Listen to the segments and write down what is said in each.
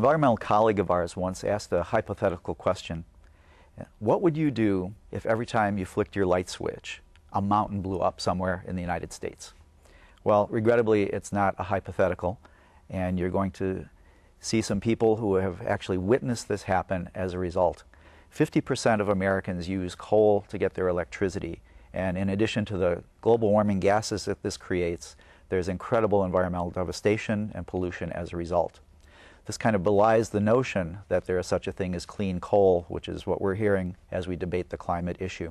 environmental colleague of ours once asked a hypothetical question. What would you do if every time you flicked your light switch, a mountain blew up somewhere in the United States? Well, regrettably, it's not a hypothetical, and you're going to see some people who have actually witnessed this happen as a result. 50% of Americans use coal to get their electricity, and in addition to the global warming gases that this creates, there's incredible environmental devastation and pollution as a result. This kind of belies the notion that there is such a thing as clean coal, which is what we're hearing as we debate the climate issue.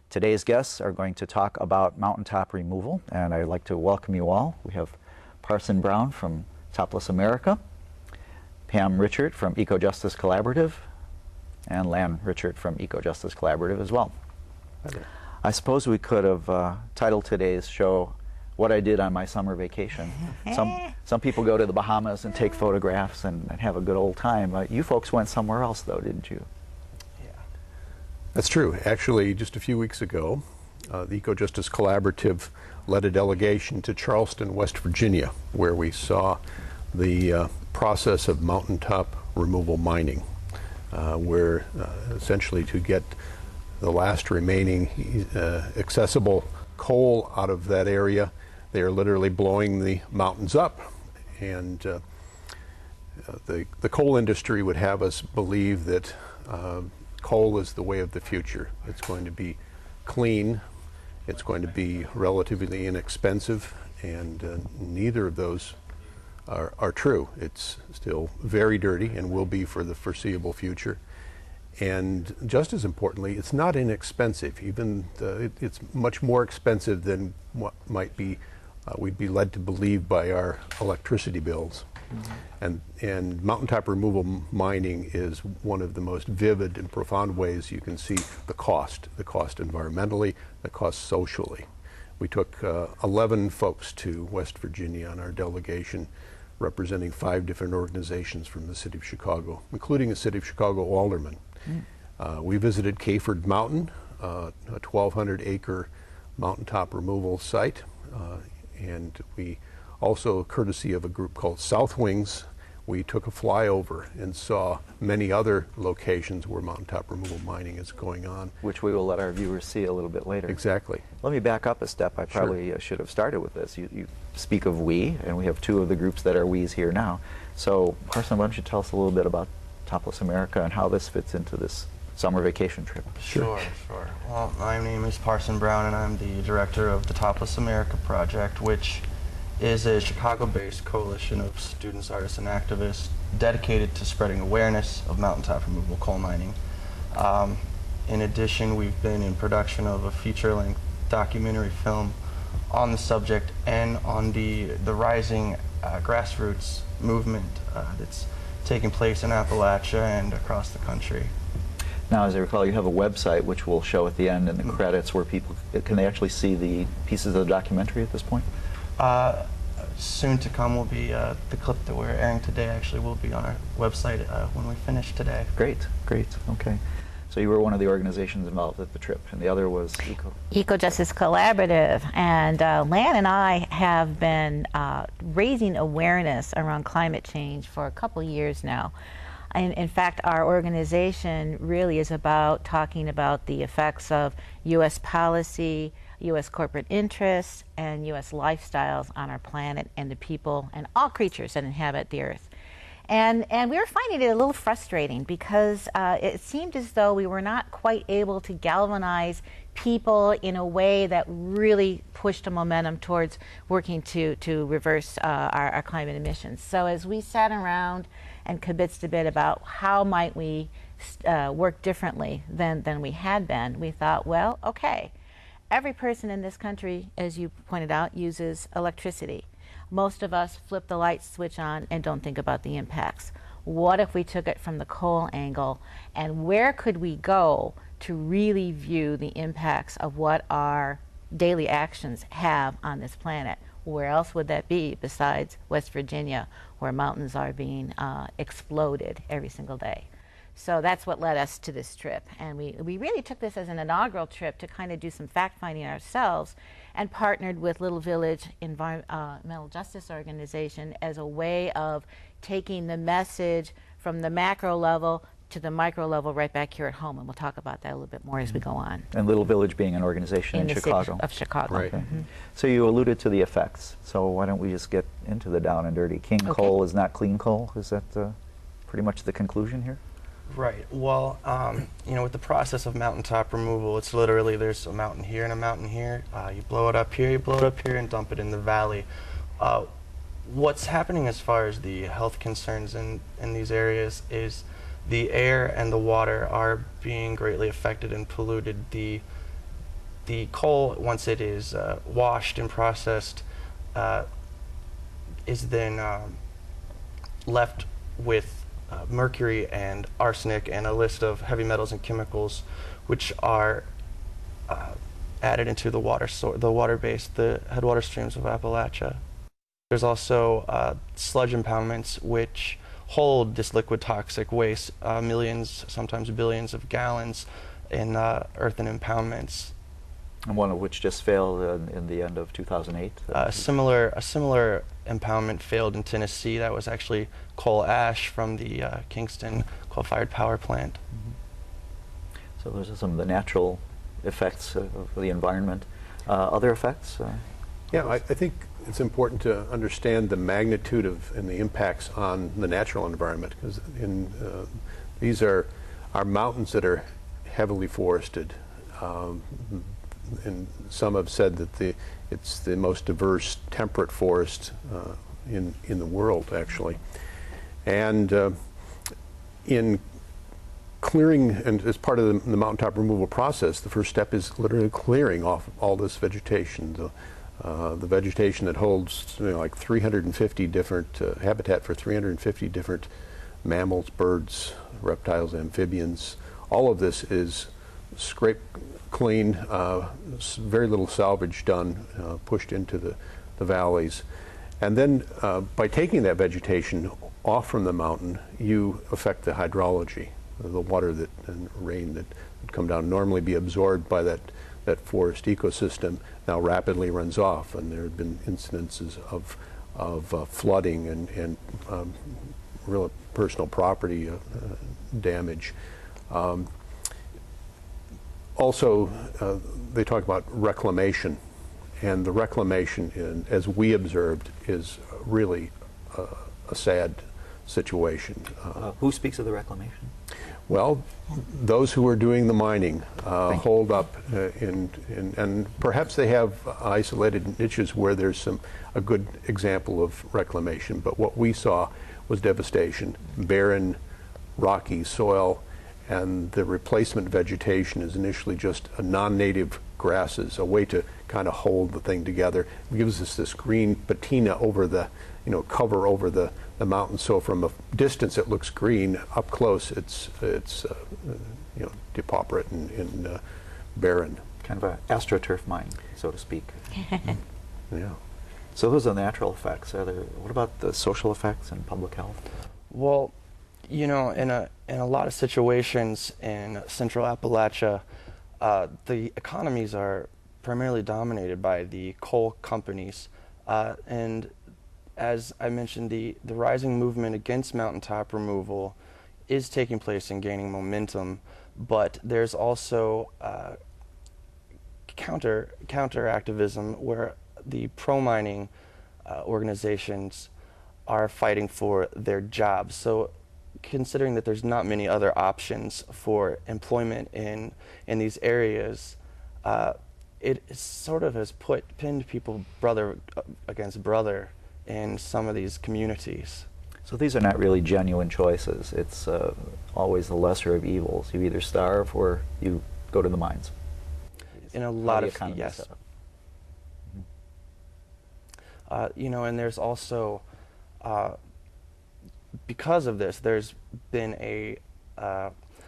Today's guests are going to talk about mountaintop removal, and I'd like to welcome you all. We have Parson Brown from Topless America, Pam Richard from Eco Justice Collaborative, and Lan Richard from Eco Justice Collaborative as well. I suppose we could have titled today's show What I Did on My Summer Vacation. Some people go to the Bahamas and take photographs and have a good old time. You folks went somewhere else though, didn't you? Yeah. That's true. Actually, just a few weeks ago, the Eco Justice Collaborative led a delegation to Charleston, West Virginia, where we saw the process of mountaintop removal mining, where essentially to get the last remaining accessible coal out of that area, they are literally blowing the mountains up. And the coal industry would have us believe that coal is the way of the future. It's going to be clean, it's going to be relatively inexpensive, and neither of those are true. It's still very dirty and will be for the foreseeable future. And just as importantly, it's not inexpensive. It's much more expensive than what might be we'd be led to believe by our electricity bills. Mm-hmm. And mountaintop removal mining is one of the most vivid and profound ways you can see the cost environmentally, the cost socially. We took 11 folks to West Virginia on our delegation, representing 5 different organizations from the city of Chicago, including a city of Chicago alderman. We visited Caford Mountain, a 1,200-acre mountaintop removal site, and we also, courtesy of a group called South Wings, we took a flyover and saw many other locations where mountaintop removal mining is going on. Which we will let our viewers see a little bit later. Exactly. Let me back up a step. I probably should have started with this. You speak of we, and we have 2 of the groups that are we's here now. So, Parson, why don't you tell us a little bit about Topless America and how this fits into this summer vacation trip? Sure. Well, my name is Parson Brown, and I'm the director of the Topless America Project, which is a Chicago-based coalition of students, artists, and activists dedicated to spreading awareness of mountaintop removal coal mining. In addition, we've been in production of a feature-length documentary film on the subject and on the rising grassroots movement that's taking place in Appalachia and across the country. Now, as I recall, you have a website which we'll show at the end in the credits where people, can they actually see the pieces of the documentary at this point? Soon to come will be the clip that we're airing today actually will be on our website when we finish today. Great, okay. So you were one of the organizations involved at the trip, and the other was Eco Justice Collaborative, and Lan and I have been raising awareness around climate change for a couple years now. In fact, our organization really is about talking about the effects of U.S. policy, U.S. corporate interests, and U.S. lifestyles on our planet and the people and all creatures that inhabit the earth. And we were finding it a little frustrating because it seemed as though we were not quite able to galvanize people in a way that really pushed a momentum towards working to reverse our climate emissions. So as we sat around and kibitzed a bit about how might we work differently than we had been, we thought, well, okay, every person in this country, as you pointed out, uses electricity. Most of us flip the light switch on and don't think about the impacts. What if we took it from the coal angle, and where could we go to really view the impacts of what our daily actions have on this planet? Where else would that be besides West Virginia, where mountains are being exploded every single day? So that's what led us to this trip. And we really took this as an inaugural trip to kind of do some fact-finding ourselves and partnered with Little Village Environmental Justice Organization as a way of taking the message from the macro level to the micro level right back here at home. And we'll talk about that a little bit more as we go on. And Little Village being an organization in the Chicago. city of Chicago. Right. So you alluded to the effects. So why don't we just get into the down and dirty? King coal is not clean coal. Is that pretty much the conclusion here? Right. Well, you know, with the process of mountaintop removal, it's literally there's a mountain here and a mountain here. You blow it up here, you blow it up here, and dump it in the valley. What's happening as far as the health concerns in these areas is the air and the water are being greatly affected and polluted. The coal, once it is washed and processed, is then left with mercury and arsenic and a list of heavy metals and chemicals, which are added into the water base, the headwater streams of Appalachia. There's also sludge impoundments, which hold this liquid toxic waste, millions, sometimes billions of gallons in earthen impoundments. And one of which just failed in the end of 2008. A similar impoundment failed in Tennessee. That was actually coal ash from the Kingston coal-fired power plant. So those are some of the natural effects of the environment. Other effects? Yeah, I think it's important to understand the magnitude of and the impacts on the natural environment, because these are mountains that are heavily forested. And some have said that it's the most diverse temperate forest in the world, actually. And in clearing, and as part of the mountaintop removal process, the first step is literally clearing off all this vegetation. The vegetation that holds like 350 different habitat for 350 different mammals, birds, reptiles, amphibians. All of this is scraped clean, very little salvage done, pushed into the valleys. And then by taking that vegetation off from the mountain, you affect the hydrology, the water and rain that would come down, normally be absorbed by that forest ecosystem, now rapidly runs off. And there have been incidences of flooding and real personal property damage. Also, they talk about reclamation, and the reclamation, as we observed, is really a sad situation. Who speaks of the reclamation? Well, those who are doing the mining hold up, and perhaps they have isolated niches where there's a good example of reclamation. But what we saw was devastation, barren, rocky soil. And the replacement vegetation is initially just a non-native grasses, a way to kind of hold the thing together. It gives us this green patina over the, cover over the mountain. So from a distance it looks green. Up close it's depauperate and barren. Kind of an astroturf mine, so to speak. Yeah. So those are the natural effects. What about the social effects and public health? Well, in a lot of situations in central Appalachia, the economies are primarily dominated by the coal companies. And as I mentioned, the rising movement against mountaintop removal is taking place and gaining momentum, but there's also counter activism where the pro-mining organizations are fighting for their jobs. So considering that there's not many other options for employment in these areas, it sort of has pinned people brother against brother in some of these communities. So these are not really genuine choices. It's always the lesser of evils. You either starve or you go to the mines. In a lot of, economy yes. set up. And there's also, because of this, there's been a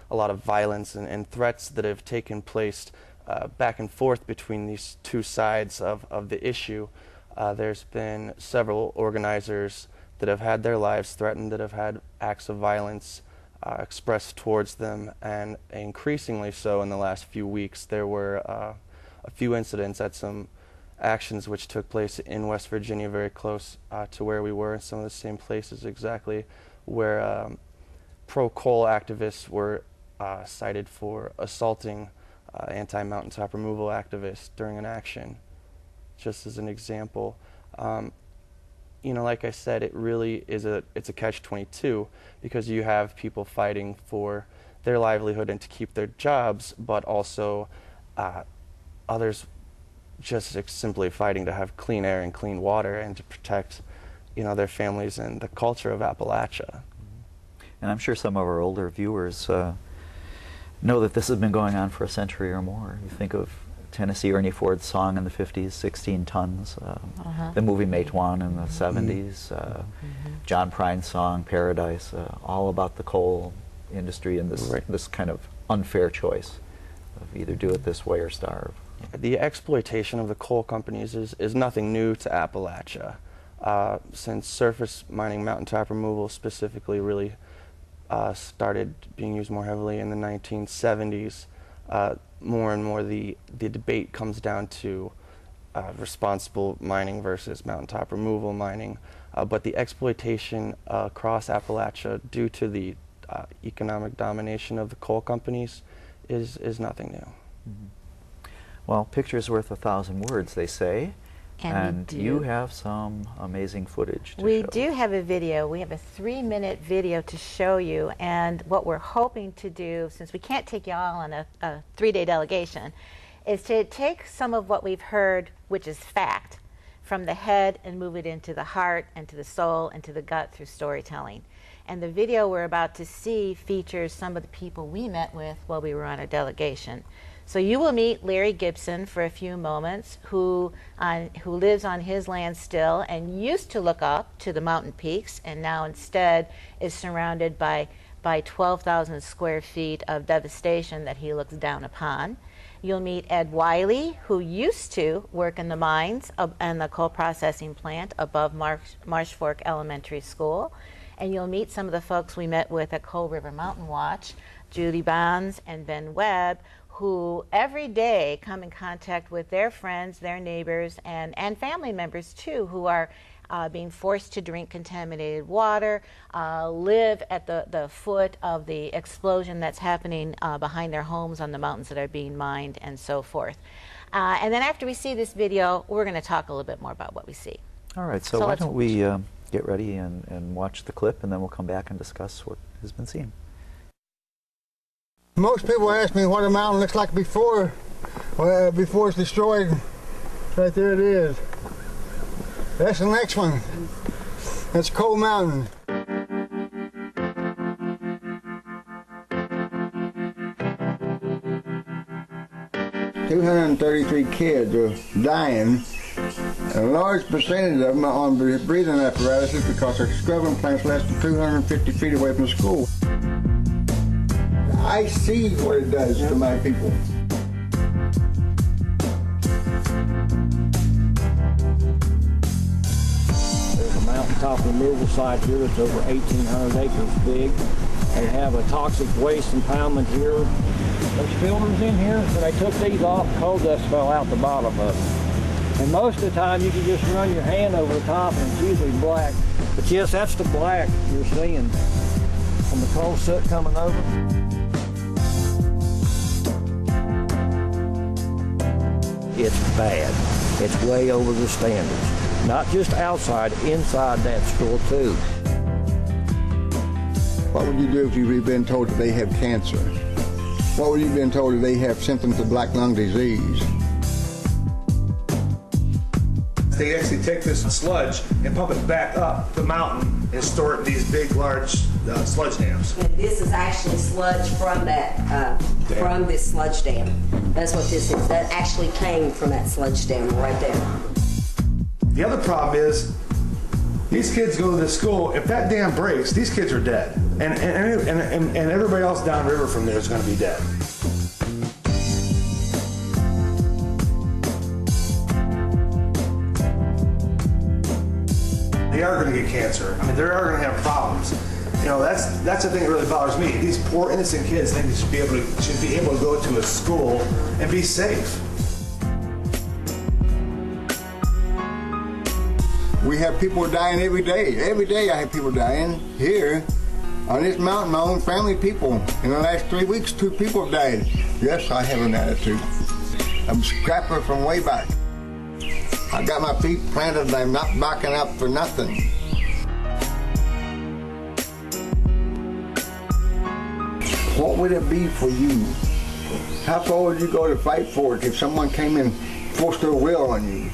lot of violence and threats that have taken place back and forth between these two sides of the issue. There's been several organizers that have had their lives threatened, that have had acts of violence expressed towards them, and increasingly so in the last few weeks. There were a few incidents at some actions which took place in West Virginia, very close to where we were, in some of the same places exactly, where pro-coal activists were cited for assaulting anti-mountaintop removal activists during an action, just as an example. You know, like I said, it really is it's a catch-22, because you have people fighting for their livelihood and to keep their jobs, but also others just simply fighting to have clean air and clean water and to protect, you know, their families and the culture of Appalachia. And I'm sure some of our older viewers know that this has been going on for a century or more. You think of Tennessee Ernie Ford's song in the 50s, 16 Tons, the movie Matewan in the 70s, John Prine's song Paradise, all about the coal industry and this kind of unfair choice of either do it this way or starve. The exploitation of the coal companies is nothing new to Appalachia. Since surface mining, mountaintop removal specifically, really started being used more heavily in the 1970s, more and more the debate comes down to responsible mining versus mountaintop removal mining. But the exploitation across Appalachia due to the economic domination of the coal companies is nothing new. Well, picture's worth 1,000 words, they say. And you have some amazing footage to show. We do have a video. We have a 3-minute video to show you, and what we're hoping to do, since we can't take you all on a 3-day delegation, is to take some of what we've heard, which is fact, from the head and move it into the heart and to the soul and to the gut through storytelling. And the video we're about to see features some of the people we met with while we were on a delegation. So you will meet Larry Gibson for a few moments, who lives on his land still and used to look up to the mountain peaks, and now instead is surrounded by 12,000 square feet of devastation that he looks down upon. You'll meet Ed Wiley, who used to work in the mines and the coal processing plant above Marsh Fork Elementary School. And you'll meet some of the folks we met with at Coal River Mountain Watch, Judy Bonds and Ben Webb, who every day come in contact with their friends, their neighbors, and family members too, who are being forced to drink contaminated water, live at the foot of the explosion that's happening behind their homes on the mountains that are being mined, and so forth. And then after we see this video, we're going to talk a little bit more about what we see. All right, so why don't we get ready and watch the clip, and then we'll come back and discuss what has been seen. Most people ask me what a mountain looks like before it's destroyed. Right there it is. That's the next one. That's Coal Mountain. 233 kids are dying. A large percentage of them are on breathing apparatuses because they're scrubbing plants less than 250 feet away from the school. I see what it does to my people. There's a mountaintop removal site here that's over 1,800 acres big. They have a toxic waste impoundment here. There's filters in here. When they took these off, coal dust fell out the bottom of them. And most of the time you can just run your hand over the top and it's usually black. But yes, that's the black you're seeing from the coal soot coming over. It's bad. It's way over the standards. Not just outside, inside that school too. What would you do if you'd been told that they have cancer? What would you have been told if they have symptoms of black lung disease? They actually take this sludge and pump it back up the mountain and store it in these big, large sludge dams. This is actually sludge from that, from this sludge dam. That's what this is. That actually came from that sludge dam right there. The other problem is, these kids go to this school. If that dam breaks, these kids are dead, and everybody else downriver from there is going to be dead. They are going to get cancer. I mean, they are going to have problems. You know, that's the thing that really bothers me. These poor innocent kids think they should be able to go to a school and be safe. We have people dying every day. Every day I have people dying here on this mountain. My own family people. In the last 3 weeks, 2 people have died. Yes, I have an attitude. I'm a scrapper from way back. I got my feet planted and I'm not backing up for nothing. What would it be for you? How far would you go to fight for it if someone came and forced their will on you?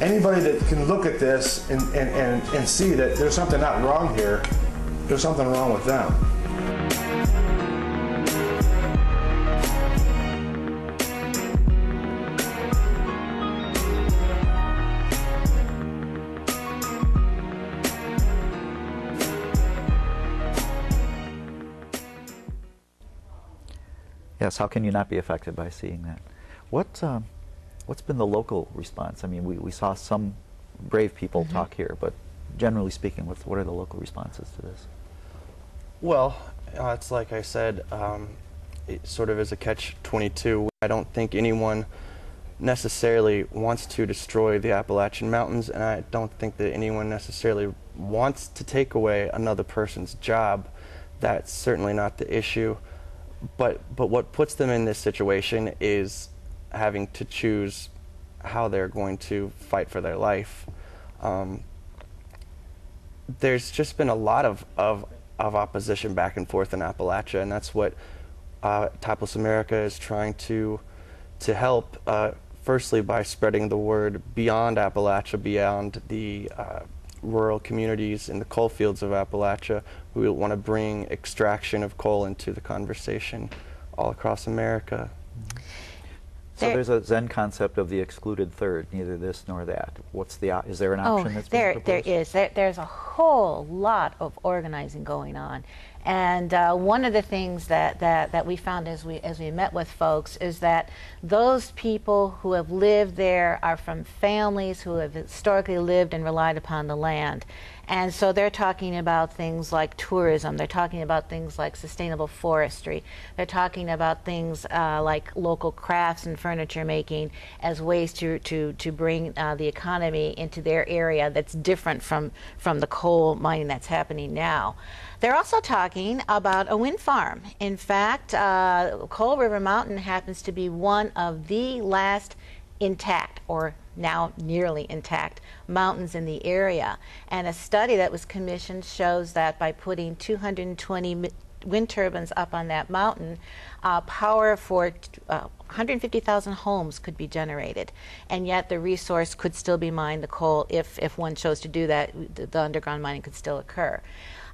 Anybody that can look at this and see that there's something not wrong here, there's something wrong with them. Yes, how can you not be affected by seeing that? What's been the local response? I mean, we saw some brave people talk here, but generally speaking, what are the local responses to this? Well, it's like I said, it sort of is a catch-22. I don't think anyone necessarily wants to destroy the Appalachian Mountains, and I don't think that anyone necessarily wants to take away another person's job. That's certainly not the issue. But what puts them in this situation is having to choose how they're going to fight for their life. There's just been a lot of opposition back and forth in Appalachia, and that's what Topless America is trying to help, firstly by spreading the word beyond Appalachia, beyond the rural communities in the coal fields of Appalachia. We want to bring extraction of coal into the conversation all across America. So there's a Zen concept of the excluded third, neither this nor that. Is there an option that's been proposed? There is. There's a whole lot of organizing going on. And one of the things that we found as we met with folks is that those people who have lived there are from families who have historically lived and relied upon the land. And so they're talking about things like tourism, they're talking about things like sustainable forestry, they're talking about things like local crafts and furniture making as ways to bring the economy into their area that's different from the coal mining that's happening now. They're also talking about a wind farm. In fact, Coal River Mountain happens to be one of the last intact, or now nearly intact, mountains in the area. And a study that was commissioned shows that by putting 220 wind turbines up on that mountain, power for 150,000 homes could be generated. And yet the resource could still be mined, the coal, if one chose to do that, the underground mining could still occur.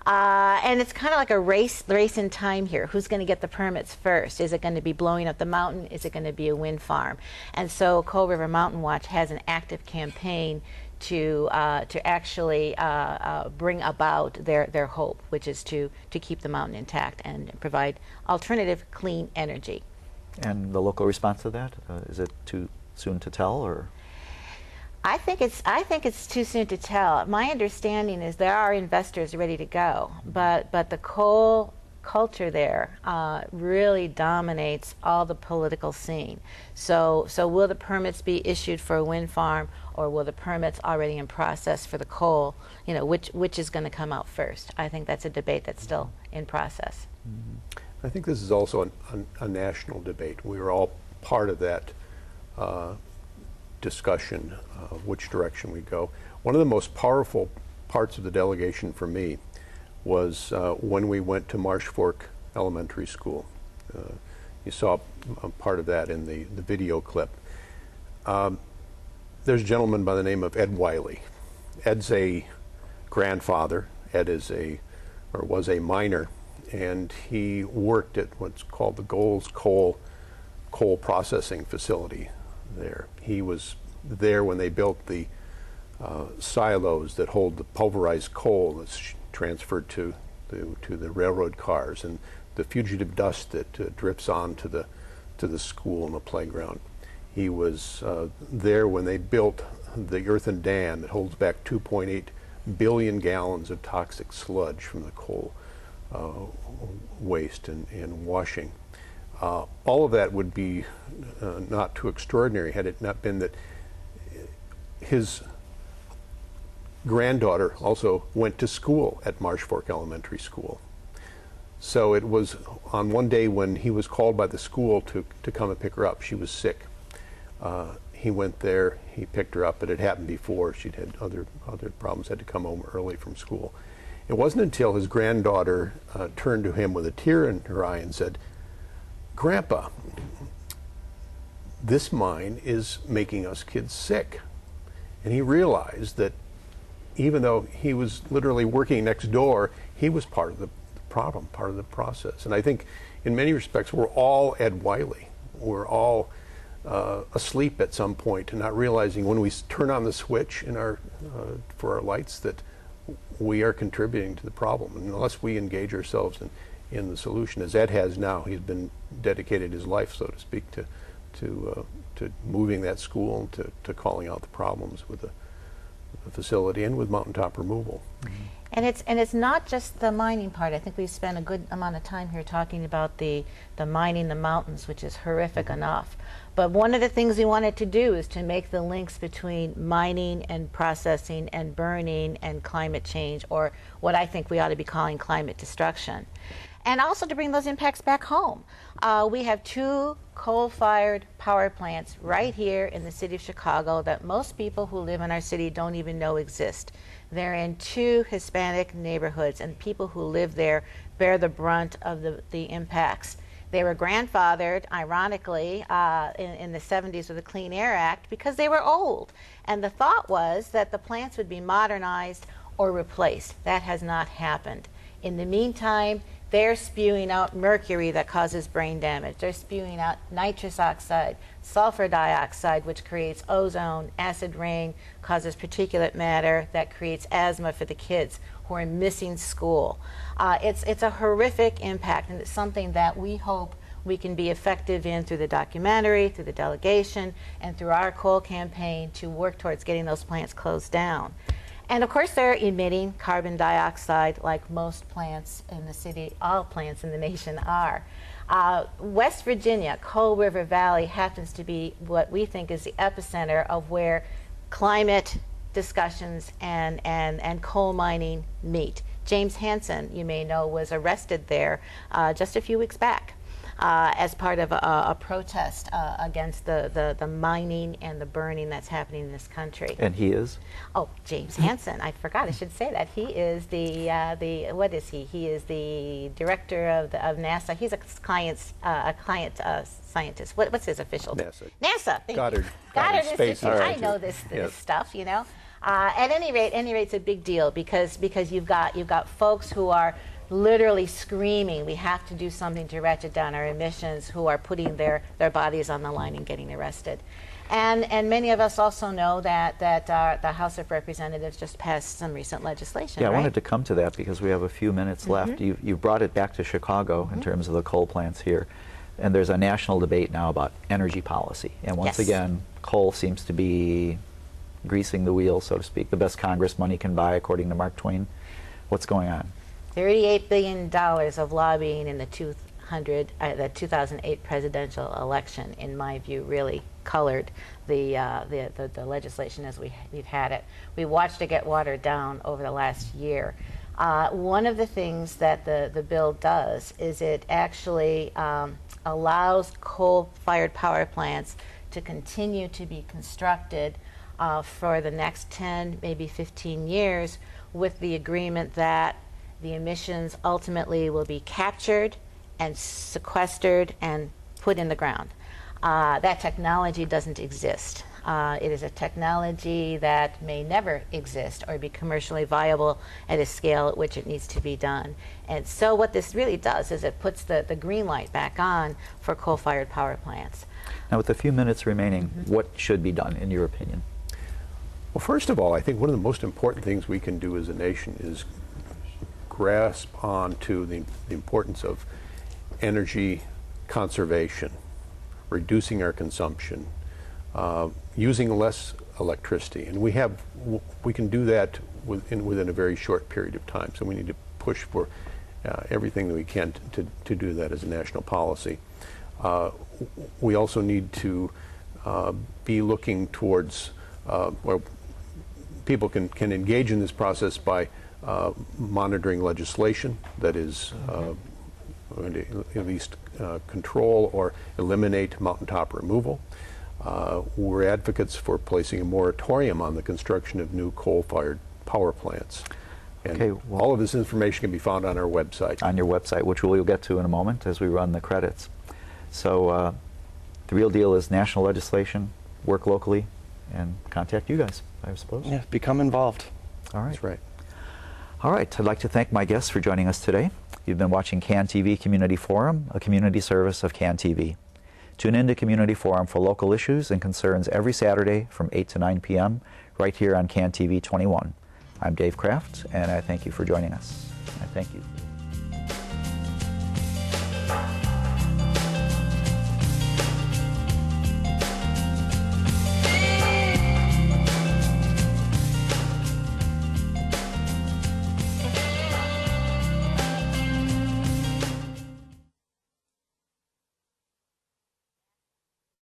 And it's kind of like a race in time here. Who's going to get the permits first? Is it going to be blowing up the mountain? Is it going to be a wind farm? And so Coal River Mountain Watch has an active campaign to actually bring about their hope, which is to keep the mountain intact and provide alternative clean energy. And the local response to that? Is it too soon to tell, or? I think it's too soon to tell. My understanding is there are investors ready to go, but the coal culture there really dominates all the political scene. So will the permits be issued for a wind farm, or will the permits already in process for the coal? You know, which is going to come out first? I think that's a debate that's still in process. I think this is also a national debate. We were all part of that discussion, which direction we go. One of the most powerful parts of the delegation for me was when we went to Marsh Fork Elementary School. You saw a part of that in the video clip. There's a gentleman by the name of Ed Wiley. Ed's a grandfather. Ed was a miner, and he worked at what's called the Goals coal processing facility there. He was there when they built the silos that hold the pulverized coal that's transferred to the railroad cars, and the fugitive dust that drifts on to the school and the playground. He was there when they built the earthen dam that holds back 2.8 billion gallons of toxic sludge from the coal waste and washing. All of that would be not too extraordinary had it not been that his granddaughter also went to school at Marsh Fork Elementary School. So it was on one day when he was called by the school to come and pick her up. She was sick. He went there, he picked her up. It had happened before. She'd had other problems, had to come home early from school. It wasn't until his granddaughter turned to him with a tear in her eye and said, "Grandpa, this mine is making us kids sick." And he realized that even though he was literally working next door, he was part of the problem, part of the process. And I think in many respects we're all Ed Wiley. We're all asleep at some point and not realizing when we turn on the switch in our for our lights that we are contributing to the problem. And unless we engage ourselves in the solution, as Ed has now, he's been dedicated his life, so to speak, to moving that school, to calling out the problems with the facility and with mountaintop removal. And it's not just the mining part. I think we've spent a good amount of time here talking about the mining the mountains, which is horrific enough. But one of the things we wanted to do is to make the links between mining and processing and burning and climate change, or what I think we ought to be calling climate destruction. And also to bring those impacts back home. We have 2 coal-fired power plants right here in the city of Chicago that most people who live in our city don't even know exist. They're in 2 Hispanic neighborhoods, and people who live there bear the brunt of the impacts. They were grandfathered, ironically, in the 70s with the Clean Air Act because they were old. And the thought was that the plants would be modernized or replaced. That has not happened. In the meantime, they're spewing out mercury that causes brain damage. They're spewing out nitrous oxide, sulfur dioxide, which creates ozone, acid rain, causes particulate matter that creates asthma for the kids who are missing school. It's a horrific impact, and it's something that we hope we can be effective in through the documentary, through the delegation, and through our coal campaign to work towards getting those plants closed down. And of course they're emitting carbon dioxide like most plants in the city, all plants in the nation are. West Virginia, Coal River Valley happens to be what we think is the epicenter of where climate discussions and coal mining meet. James Hansen, you may know, was arrested there just a few weeks back as part of a protest against the mining and the burning that's happening in this country. And he is? Oh, James Hansen. I forgot. I should say that. He is the what is he? He is the director of NASA. He's a client scientist. What's his official? NASA. NASA. Goddard Institute. Space I know this stuff. You know. At any rate, it's a big deal because you've got folks who are literally screaming, we have to do something to ratchet down our emissions, who are putting their bodies on the line and getting arrested. And many of us also know that the House of Representatives just passed some recent legislation. Yeah, right? I wanted to come to that because we have a few minutes left. You've brought it back to Chicago in terms of the coal plants here. And there's a national debate now about energy policy. And once again, coal seems to be greasing the wheel, so to speak, the best Congress money can buy, according to Mark Twain. What's going on? $38 billion of lobbying in the 2008 presidential election, in my view, really colored the legislation as we've had it. We watched it get watered down over the last year. One of the things that the bill does is it actually allows coal-fired power plants to continue to be constructed for the next 10, maybe 15 years, with the agreement that the emissions ultimately will be captured and sequestered and put in the ground. That technology doesn't exist. It is a technology that may never exist or be commercially viable at a scale at which it needs to be done. And so what this really does is it puts the green light back on for coal-fired power plants. Now, with a few minutes remaining, what should be done, in your opinion? Well, first of all, I think one of the most important things we can do as a nation is grasp onto the importance of energy conservation, reducing our consumption, using less electricity, and we can do that within a very short period of time. So we need to push for everything that we can to do that as a national policy. We also need to be looking towards people can engage in this process by monitoring legislation that is going to at least control or eliminate mountaintop removal. We're advocates for placing a moratorium on the construction of new coal-fired power plants. And Okay, well, all of this information can be found on our website. on your website, which we'll get to in a moment as we run the credits. So the real deal is national legislation, work locally, and contact you guys, I suppose. Yeah, become involved. All right. That's right. All right, I'd like to thank my guests for joining us today. You've been watching CAN TV Community Forum, a community service of CAN TV. Tune in to Community Forum for local issues and concerns every Saturday from 8 to 9 p.m. right here on CAN TV 21. I'm Dave Kraft, and I thank you for joining us. I thank you.